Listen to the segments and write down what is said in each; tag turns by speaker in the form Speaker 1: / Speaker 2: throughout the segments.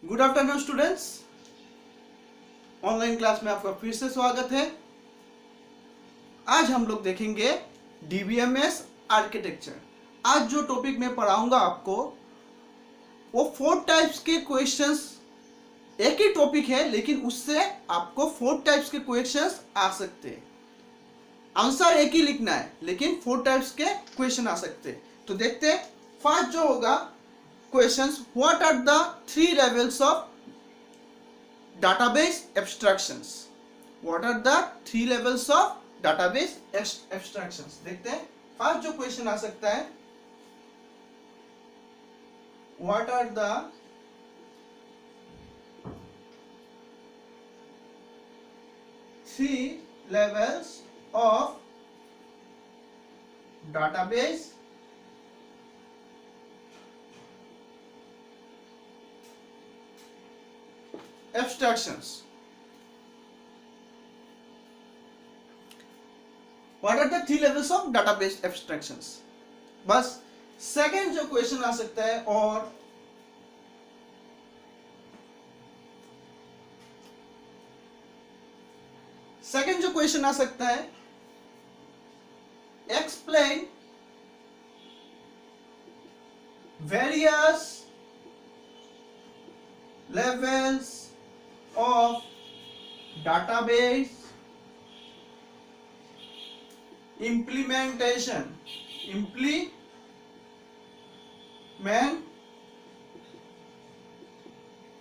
Speaker 1: Good afternoon students, online class में आपका फिर से स्वागत है। आज हम लोग देखेंगे डीबीएमएस आर्किटेक्चर। आज जो टॉपिक मैं पढ़ाऊंगा आपको वो 4 टाइप्स के क्वेश्चंस, एक ही टॉपिक है लेकिन उससे आपको 4 टाइप्स के क्वेश्चंस आ सकते हैं। आंसर एक ही लिखना है लेकिन 4 टाइप्स के क्वेश्चन आ सकते हैं। तो देखते हैं फर्स्ट जो होगा questions, what are the 3 levels of database abstractions? What are the 3 levels of database abstractions? देखते हैं फर्स्ट जो क्वेश्चन आ सकता है, what are the 3 levels of database abstractions? What are the 3 levels of database abstractions? बस second जो question आ सकता है, और सेकेंड जो क्वेश्चन आ सकता है, explain various levels of database implementation.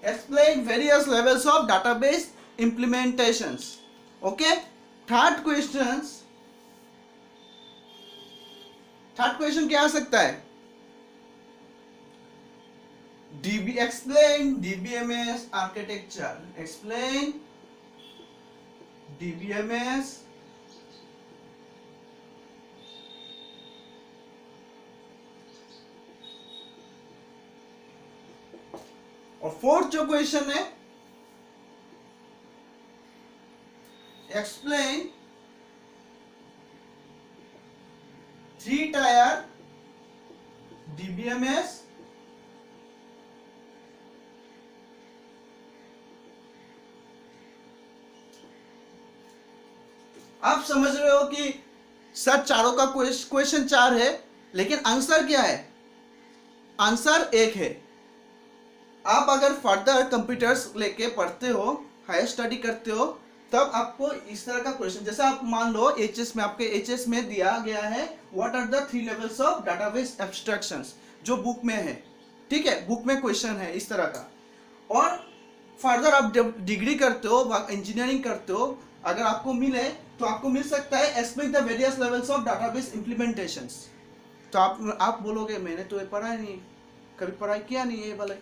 Speaker 1: Explain various levels of database implementations. Okay, third question क्या आ सकता है, explain DBMS architecture. Explain DBMS और फोर्थ जो क्वेश्चन है, explain 3-tier DBMS आप समझ रहे हो कि सर चारों का क्वेश्चन 4 है लेकिन आंसर क्या है, आंसर एक है। आप अगर फर्दर कंप्यूटर्स लेके पढ़ते हो, हायर स्टडी करते हो, तब आपको इस तरह का क्वेश्चन, जैसे आप मान लो एचएस में, आपके एचएस में दिया गया है what are the 3 levels of database abstractions, जो बुक में है, ठीक है, बुक में क्वेश्चन है इस तरह का। और फर्दर आप जब डिग्री करते हो, इंजीनियरिंग करते हो, अगर आपको मिले तो आपको मिल सकता है explain the various levels of database implementations. तो आप बोलोगे मैंने तो ये पढ़ा ही नहीं, कभी पढ़ाई किया नहीं ये वाला,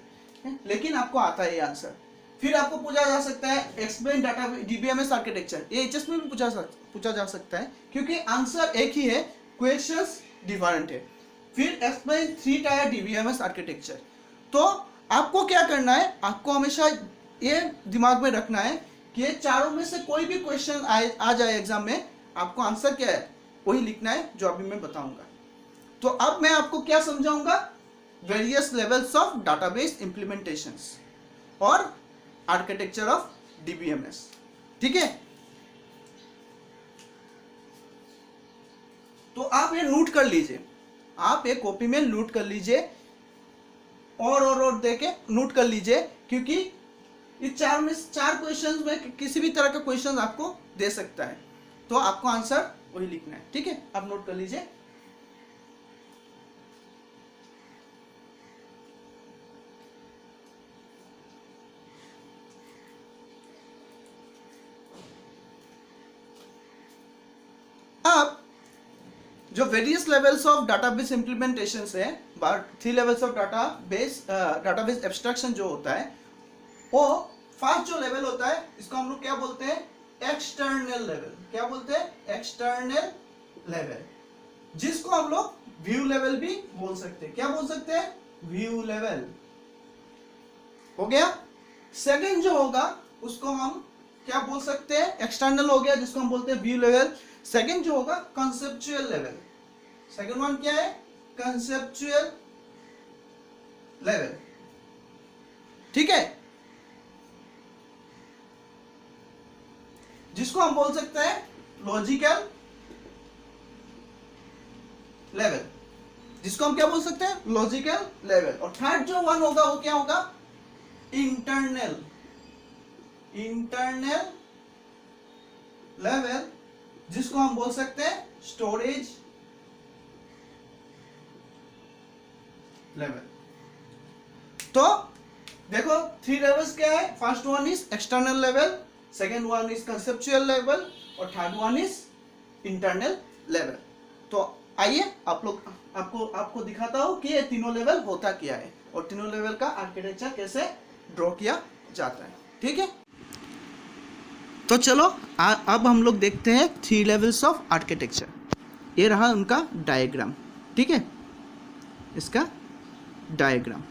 Speaker 1: लेकिन आपको आता है ये आंसर। फिर आपको पूछा जा सकता है एक्सप्लेन डाटा डीबीएमएस आर्किटेक्चर, ये एचएस में भी पूछा जा सकता है क्योंकि आंसर एक ही है, क्वेश्चंस डिफरेंट है। फिर एक्सप्लेन 3-tier डीबीएमएस आर्किटेक्चर। तो आपको क्या करना है, आपको हमेशा ये दिमाग में रखना है कि ये चारों में से कोई भी क्वेश्चन आ जाए एग्जाम में, आपको आंसर क्या है वही लिखना है जो अभी मैं बताऊंगा। तो अब मैं आपको क्या समझाऊंगा, वेरियस लेवल्स ऑफ डाटाबेस इंप्लीमेंटेशंस और आर्किटेक्चर ऑफ डीबीएमएस, ठीक है। तो आप ये नोट कर लीजिए, आप एक कॉपी में नोट कर लीजिए और देके नोट कर लीजिए, क्योंकि इस 4 क्वेश्चंस में किसी भी तरह का क्वेश्चन आपको दे सकता है, तो आपको आंसर वही लिखना है, ठीक है। आप नोट कर लीजिए। अब जो वेरियस लेवल्स ऑफ डाटाबेस इंप्लीमेंटेशंस है, 3 लेवल्स ऑफ डाटाबेस एब्स्ट्रैक्शन जो होता है, वो फर्स्ट जो लेवल होता है इसको हम लोग क्या बोलते हैं, एक्सटर्नल लेवल। क्या बोलते हैं, एक्सटर्नल लेवल, जिसको हम लोग व्यू लेवल भी बोल सकते हैं। क्या बोल सकते हैं, व्यू लेवल हो गया। सेकंड जो होगा उसको हम क्या बोल सकते हैं, एक्सटर्नल हो गया, जिसको हम बोलते हैं व्यू लेवल। सेकंड जो होगा कंसेप्चुअल लेवल, सेकंड वन क्या है, कंसेप्चुअल लेवल, ठीक है। जिसको हम बोल सकते हैं लॉजिकल लेवल, जिसको हम क्या बोल सकते हैं लॉजिकल लेवल। और थर्ड जो वन होगा वो क्या होगा इंटरनल लेवल, जिसको हम बोल सकते हैं स्टोरेज लेवल। तो देखो 3 लेवल्स क्या है, first one is external level, second one is conceptual level और third one is internal level. तो आइए आपको दिखाता हूं कि ये तीनों लेवल होता क्या है और तीनों लेवल का आर्किटेक्चर कैसे ड्रॉ किया जाता है। ठीक है, तो चलो अब हम लोग देखते हैं 3 लेवल्स ऑफ आर्किटेक्चर। ये रहा उनका डायग्राम। ठीक है, इसका डायग्राम।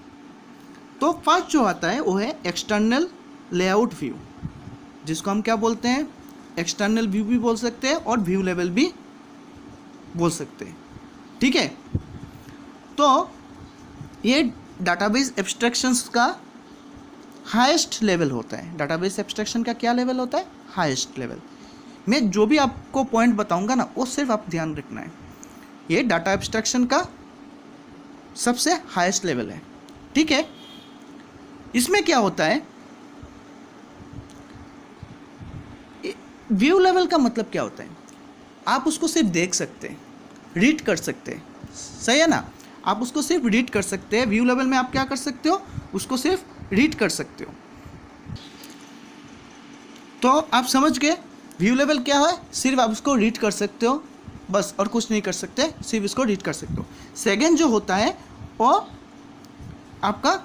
Speaker 1: तो फर्स्ट जो आता है वो है एक्सटर्नल लेआउट व्यू, जिसको हम क्या बोलते हैं एक्सटर्नल व्यू भी बोल सकते हैं और व्यू लेवल भी बोल सकते हैं। ठीक है, तो ये डाटाबेस एब्स्ट्रैक्शंस का हाईएस्ट लेवल होता है। डाटाबेस एब्स्ट्रैक्शन का क्या लेवल होता है हाईएस्ट लेवल। मैं जो भी आपको पॉइंट बताऊंगा ना वो सिर्फ आप ध्यान रखना है, ये डाटा एब्स्ट्रैक्शन का सबसे हाईएस्ट लेवल है। ठीक है, इसमें क्या होता है व्यू लेवल का मतलब क्या होता है, आप उसको सिर्फ देख सकते हैं, रीड कर सकते हैं, सही है ना, आप उसको सिर्फ रीड कर सकते हैं। व्यू लेवल में आप क्या कर सकते हो, उसको सिर्फ रीड कर सकते हो। तो आप समझ गए व्यू लेवल क्या है, सिर्फ आप उसको रीड कर सकते हो बस, और कुछ नहीं कर सकते, सिर्फ इसको रीड कर सकते हो। सेकेंड जो होता है वो आपका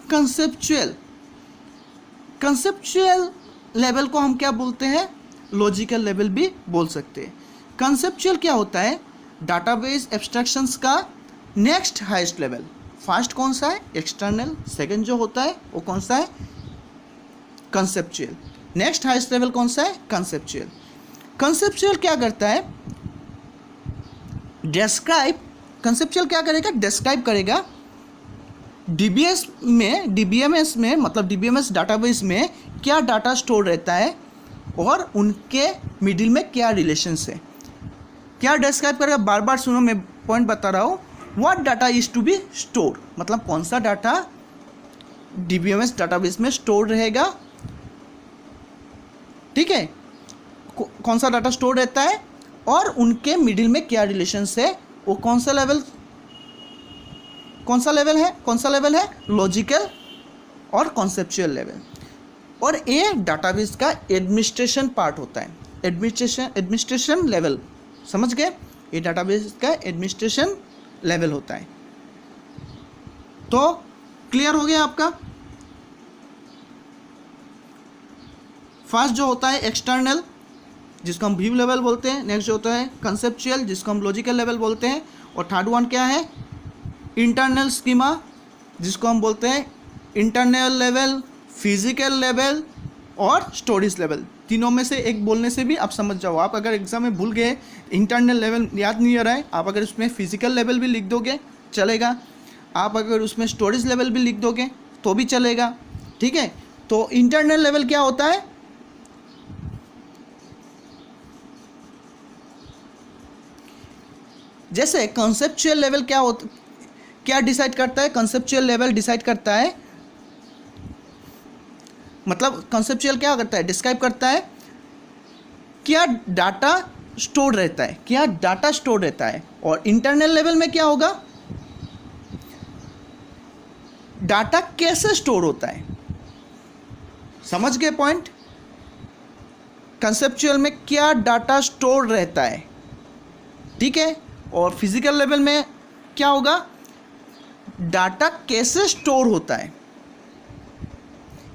Speaker 1: कंसेप्चुअल लेवल को हम क्या बोलते हैं लॉजिकल लेवल भी बोल सकते हैं। कंसेप्चुअल क्या होता है डाटाबेस एब्स्ट्रैक्शंस का नेक्स्ट हाईएस्ट लेवल। फर्स्ट कौन सा है एक्सटर्नल, सेकंड जो होता है वो कौन सा है कंसेप्चुअल, नेक्स्ट हाईएस्ट लेवल कौन सा है कंसेप्चुअल। कंसेप्चुअल क्या करता है डिस्क्राइब, कंसेप्चुअल क्या करेगा डिस्क्राइब करेगा डीबीएमएस में मतलब डीबीएमएस डाटाबेस में क्या डाटा स्टोर रहता है और उनके मिडिल में क्या रिलेशंस है, क्या डिस्क्राइब करेगा। बार बार सुनो, मैं पॉइंट बता रहा हूँ। What data is to be store, मतलब कौन सा डाटा डीबीएमएस डाटाबेस में स्टोर रहेगा। ठीक है, कौन सा डाटा स्टोर रहता है और उनके मिडिल में क्या रिलेशंस है, वो कौन सा लेवल है लॉजिकल और कॉन्सेप्चुअल लेवल। और ये डाटाबेस का एडमिनिस्ट्रेशन पार्ट होता है, एडमिनिस्ट्रेशन लेवल, समझ गए, ये डाटाबेस का एडमिनिस्ट्रेशन लेवल होता है। तो क्लियर हो गया आपका। फर्स्ट जो होता है एक्सटर्नल, जिसको हम व्यू लेवल बोलते हैं, नेक्स्ट जो होता है कंसेप्चुअल, जिसको हम लॉजिकल लेवल बोलते हैं, और थर्ड वन क्या है इंटरनल स्कीमा, जिसको हम बोलते हैं इंटरनल लेवल, फिजिकल लेवल और स्टोरेज लेवल। तीनों में से एक बोलने से भी आप समझ जाओ। आप अगर एग्जाम में भूल गए, इंटरनल लेवल याद नहीं आ रहा है, आप अगर उसमें फिजिकल लेवल भी लिख दोगे चलेगा, आप अगर उसमें स्टोरेज लेवल भी लिख दोगे तो भी चलेगा। ठीक है, तो इंटरनल लेवल क्या होता है जैसे कॉन्सेप्चुअल लेवल क्या डिसाइड करता है, कंसेप्चुअल लेवल डिसाइड करता है, मतलब कंसेप्चुअल क्या करता है डिस्क्राइब करता है क्या डाटा स्टोर रहता है, और इंटरनल लेवल में क्या होगा डाटा कैसे स्टोर होता है। समझ गए पॉइंट। कंसेप्चुअल में क्या डाटा स्टोर रहता है, ठीक है, और फिजिकल लेवल में क्या होगा डाटा कैसे स्टोर होता है,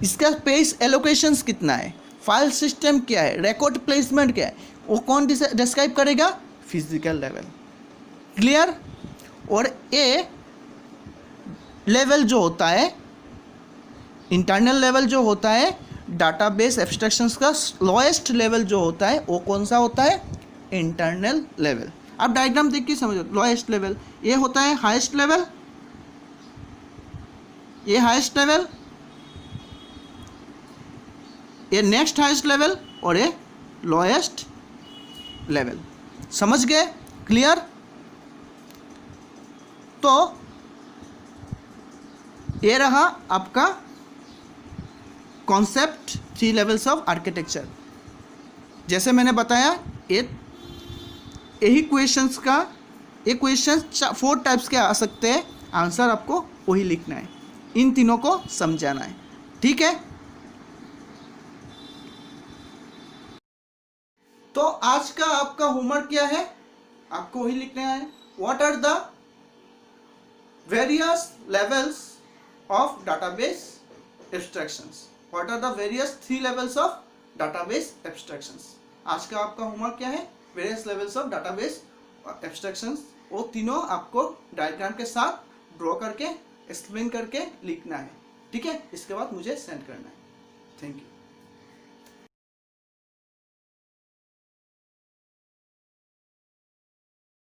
Speaker 1: इसका स्पेस एलोकेशंस कितना है, फाइल सिस्टम क्या है, रिकॉर्ड प्लेसमेंट क्या है, वो कौन डिस्क्राइब करेगा फिजिकल लेवल। क्लियर। और ए लेवल जो होता है इंटरनल लेवल जो होता है डाटाबेस एब्स्ट्रैक्शंस का लोएस्ट लेवल जो होता है वो कौन सा होता है इंटरनल लेवल। आप डायग्राम देख के समझो, लोएस्ट लेवल ये होता है हाईएस्ट लेवल, ये हाईएस्ट लेवल, ये नेक्स्ट हाईएस्ट लेवल और ये लोएस्ट लेवल। समझ गए? क्लियर? तो ये रहा आपका कॉन्सेप्ट 3 लेवल्स ऑफ आर्किटेक्चर। जैसे मैंने बताया यही क्वेश्चंस का, ये क्वेश्चन 4 टाइप्स के आ सकते हैं, आंसर आपको वही लिखना है, इन तीनों को समझाना है। ठीक है? तो आज का आपका होमवर्क क्या है? आपको वही लिखना है, what are the various levels of database abstractions. What are the various 3 levels of database abstractions. आज का आपका होमवर्क क्या है? Various levels of database abstractions. वो तीनों आपको डायग्राम के साथ ड्रॉ करके एक्सप्लेन करके लिखना है। ठीक है? इसके बाद मुझे सेंड करना है। Thank you.